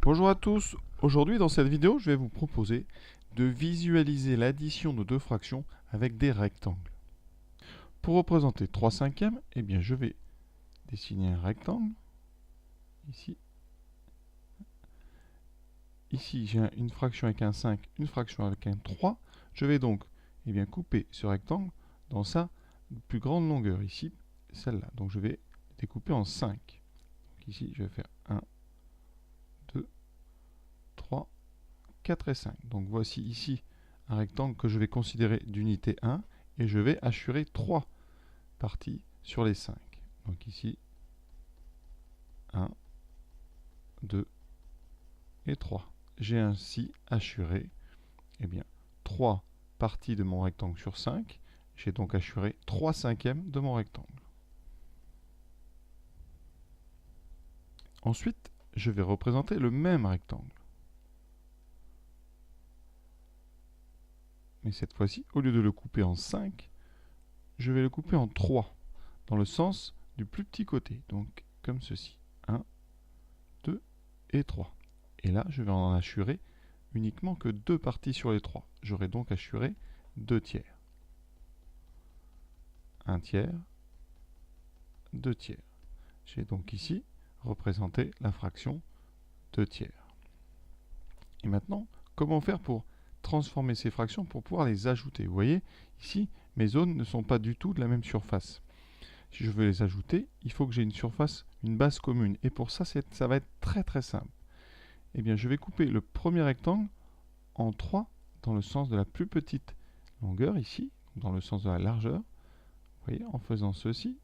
Bonjour à tous, aujourd'hui dans cette vidéo je vais vous proposer de visualiser l'addition de deux fractions avec des rectangles. Pour représenter 3 cinquièmes, eh bien je vais dessiner un rectangle, ici. Ici j'ai une fraction avec un 5, une fraction avec un 3. Je vais donc couper ce rectangle dans sa plus grande longueur, ici celle-là. Donc je vais découper en 5. Donc ici je vais faire 1, 2, 3, 4 et 5. Donc voici ici un rectangle que je vais considérer d'unité 1 et je vais hachurer 3 parties sur les 5. Donc ici 1, 2 et 3. J'ai ainsi hachuré 3 parties de mon rectangle sur 5. J'ai donc hachuré 3 cinquièmes de mon rectangle. Ensuite, je vais représenter le même rectangle. Mais cette fois-ci, au lieu de le couper en 5, je vais le couper en 3, dans le sens du plus petit côté. Donc, comme ceci. 1, 2 et 3. Et là, je vais en hachurer uniquement que 2 parties sur les 3. J'aurai donc hachuré 2 tiers. 1 tiers, 2 tiers. J'ai donc ici représenté la fraction 2 tiers. Et maintenant, comment faire pour transformer ces fractions pour pouvoir les ajouter? Vous voyez, ici, mes zones ne sont pas du tout de la même surface. Si je veux les ajouter, il faut que j'ai une surface, une base commune. Et pour ça, ça va être très simple. Eh bien, je vais couper le premier rectangle en 3 dans le sens de la plus petite longueur, ici, dans le sens de la largeur. Vous voyez, en faisant ceci,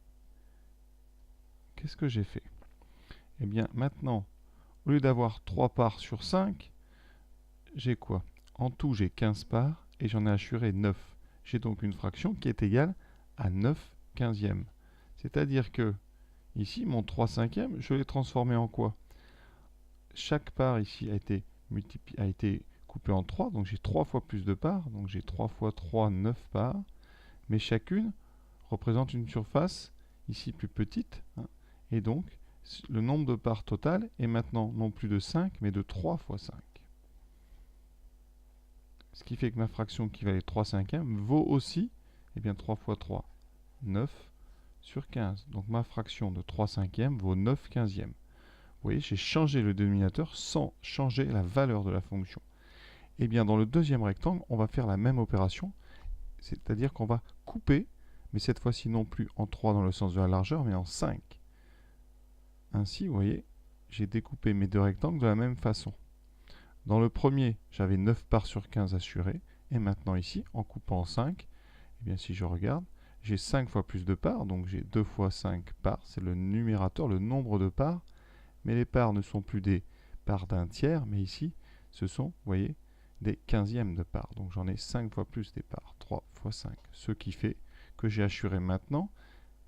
qu'est-ce que j'ai fait? Eh bien, maintenant, au lieu d'avoir 3 parts sur 5, j'ai quoi? En tout, j'ai 15 parts et j'en ai hachuré 9. J'ai donc une fraction qui est égale à 9 quinzièmes. C'est-à-dire que, ici, mon 3 cinquièmes, je l'ai transformé en quoi? Chaque part ici a été coupée en 3, donc j'ai 3 fois plus de parts, donc j'ai 3 fois 3, 9 parts, mais chacune représente une surface ici plus petite, et donc le nombre de parts total est maintenant non plus de 5, mais de 3 fois 5. Ce qui fait que ma fraction qui valait 3 cinquièmes vaut aussi 3 fois 3, 9 sur 15. Donc ma fraction de 3 cinquièmes vaut 9 quinzièmes. Vous voyez, j'ai changé le dénominateur sans changer la valeur de la fonction. Et bien dans le deuxième rectangle, on va faire la même opération, c'est-à-dire qu'on va couper, mais cette fois-ci non plus en 3 dans le sens de la largeur, mais en 5. Ainsi, vous voyez, j'ai découpé mes deux rectangles de la même façon. Dans le premier, j'avais 9 parts sur 15 assurées, et maintenant ici, en coupant en 5, eh bien si je regarde, j'ai 5 fois plus de parts, donc j'ai 2 fois 5 parts, c'est le numérateur, le nombre de parts, mais les parts ne sont plus des parts d'un tiers, mais ici, ce sont, vous voyez, des quinzièmes de parts. Donc j'en ai 5 fois plus des parts, 3 fois 5. Ce qui fait que j'ai assuré maintenant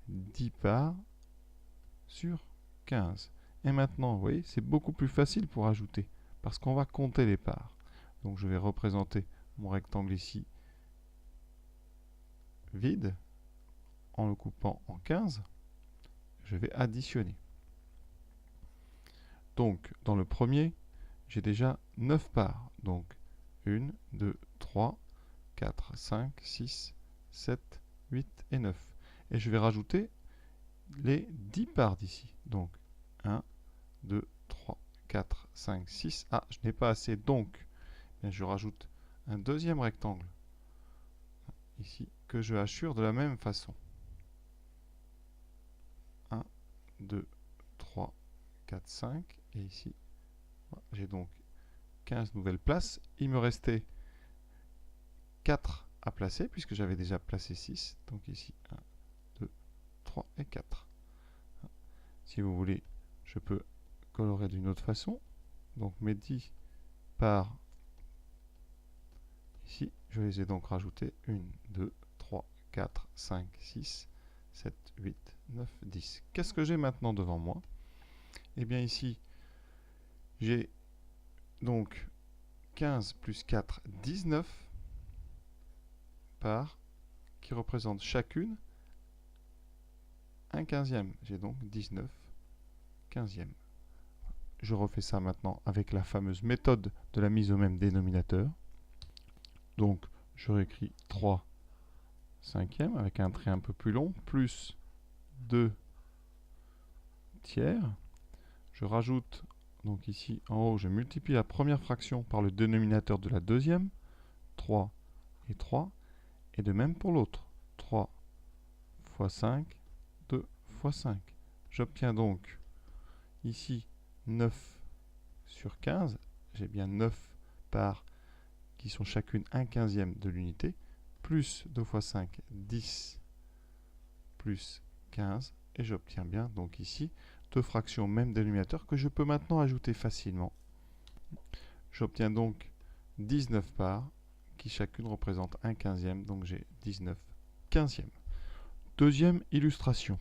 10 parts sur 15. Et maintenant, vous voyez, c'est beaucoup plus facile pour ajouter, parce qu'on va compter les parts. Donc je vais représenter mon rectangle ici vide, en le coupant en 15. Je vais additionner. Donc, dans le premier, j'ai déjà 9 parts. Donc, 1, 2, 3, 4, 5, 6, 7, 8 et 9. Et je vais rajouter les 10 parts d'ici. Donc, 1, 2, 3, 4, 5, 6. Ah, je n'ai pas assez. Donc, je rajoute un deuxième rectangle ici que je hachure de la même façon. 1, 2, 3, 4, 5. Et ici, j'ai donc 15 nouvelles places. Il me restait 4 à placer, puisque j'avais déjà placé 6. Donc ici, 1, 2, 3 et 4. Si vous voulez, je peux colorer d'une autre façon. Donc mes 10 parts ici, je les ai donc rajoutés 1, 2, 3, 4, 5, 6, 7, 8, 9, 10. Qu'est-ce que j'ai maintenant devant moi? Eh bien ici, j'ai donc 15 plus 4, 19 parts qui représentent chacune un quinzième. J'ai donc 19 quinzièmes. je refais ça maintenant avec la fameuse méthode de la mise au même dénominateur. Donc, je réécris 3 cinquièmes avec un trait un peu plus long, plus 2 tiers. Je rajoute, donc ici en haut, je multiplie la première fraction par le dénominateur de la deuxième, 3 et 3, et de même pour l'autre, 3 fois 5, 2 fois 5. J'obtiens donc ici 9 sur 15, j'ai bien 9 parts qui sont chacune 1/15e de l'unité, plus 2 fois 5, 10, plus 15, et j'obtiens bien donc ici deux fractions même dénominateur que je peux maintenant ajouter facilement. J'obtiens donc 19 parts qui chacune représente 1/15e, donc j'ai 19 15e. Deuxième illustration.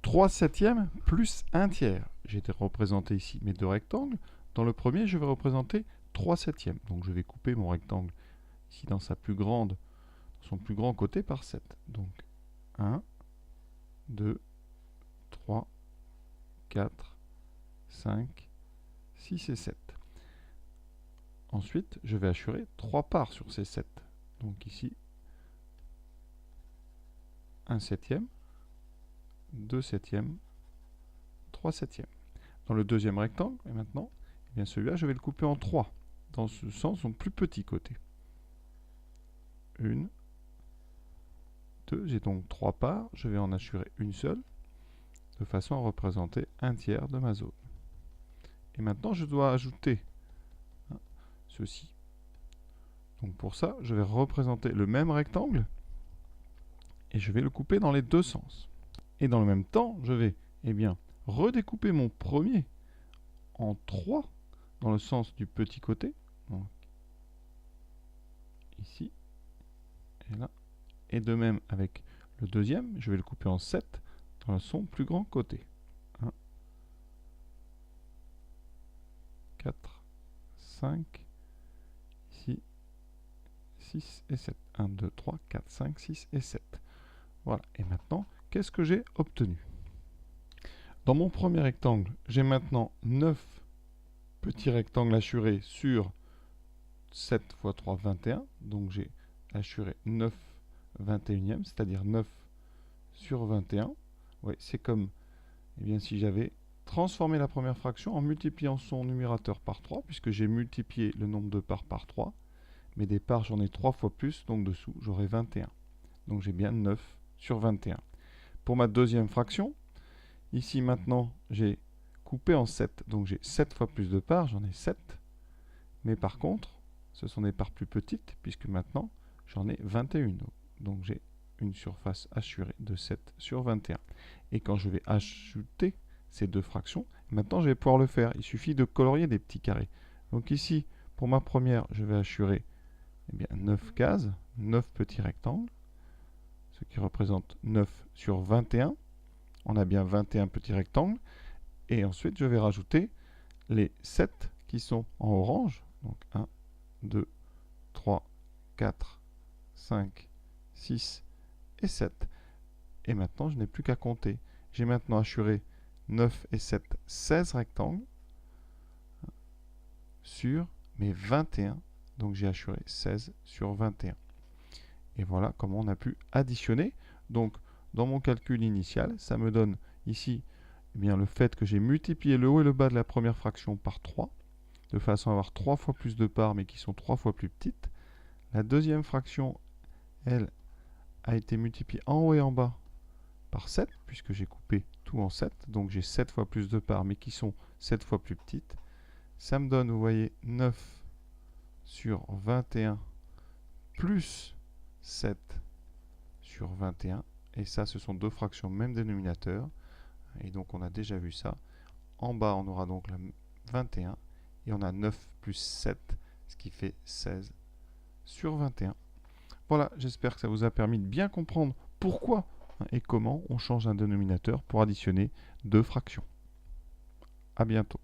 3 septièmes plus 1 tiers. J'ai représenté ici mes deux rectangles. Dans le premier, je vais représenter 3 septièmes. Donc je vais couper mon rectangle ici dans son plus grand côté par 7. Donc 1, 2, 3, 4, 5, 6 et 7. Ensuite, je vais assurer 3 parts sur ces 7. Donc ici, 1 septième, 2 septièmes, 3 septièmes. Dans le deuxième rectangle, et maintenant, eh bien celui-là, je vais le couper en 3, dans ce sens son plus petit côté. 1, 2, j'ai donc 3 parts, je vais en assurer une seule, de façon à représenter 1 tiers de ma zone. Et maintenant, je dois ajouter ceci. Donc pour ça, je vais représenter le même rectangle, et je vais le couper dans les deux sens. Et dans le même temps, je vais redécouper mon premier en 3 dans le sens du petit côté. Donc, ici et là. Et de même avec le deuxième, je vais le couper en 7 dans son plus grand côté. 1, 4, 5, ici, 6 et 7. 1, 2, 3, 4, 5, 6 et 7. Voilà. Et maintenant, qu'est-ce que j'ai obtenu? Dans mon premier rectangle, j'ai maintenant 9 petits rectangles assurés sur 7 fois 3, 21. Donc j'ai assuré 9 21e, c'est-à-dire 9 sur 21. Oui, c'est comme si j'avais transformé la première fraction en multipliant son numérateur par 3, puisque j'ai multiplié le nombre de parts par 3. Mais des parts, j'en ai 3 fois plus, donc dessous, j'aurai 21. Donc j'ai bien 9 sur 21. Pour ma deuxième fraction, ici maintenant, j'ai coupé en 7. Donc j'ai 7 fois plus de parts, j'en ai 7. Mais par contre, ce sont des parts plus petites, puisque maintenant, j'en ai 21. Donc j'ai une surface assurée de 7 sur 21. Et quand je vais ajouter ces deux fractions, maintenant je vais pouvoir le faire. Il suffit de colorier des petits carrés. Donc ici, pour ma première, je vais assurer 9 cases, 9 petits rectangles, ce qui représente 9 sur 21. On a bien 21 petits rectangles. Et ensuite, je vais rajouter les 7 qui sont en orange. Donc 1, 2, 3, 4, 5, 6 et 7. Et maintenant, je n'ai plus qu'à compter. J'ai maintenant assuré 9 et 7, 16 rectangles sur mes 21. Donc j'ai assuré 16 sur 21. Et voilà comment on a pu additionner. Donc dans mon calcul initial, ça me donne ici le fait que j'ai multiplié le haut et le bas de la première fraction par 3, de façon à avoir 3 fois plus de parts, mais qui sont 3 fois plus petites. La deuxième fraction, elle, a été multipliée en haut et en bas par 7, puisque j'ai coupé tout en 7. Donc j'ai 7 fois plus de parts, mais qui sont 7 fois plus petites. Ça me donne, vous voyez, 9 sur 21 plus 7 sur 21. Et ça, ce sont deux fractions même dénominateur. Et donc, on a déjà vu ça. En bas, on aura donc la 21. Et on a 9 plus 7, ce qui fait 16 sur 21. Voilà, j'espère que ça vous a permis de bien comprendre pourquoi et comment on change un dénominateur pour additionner deux fractions. À bientôt.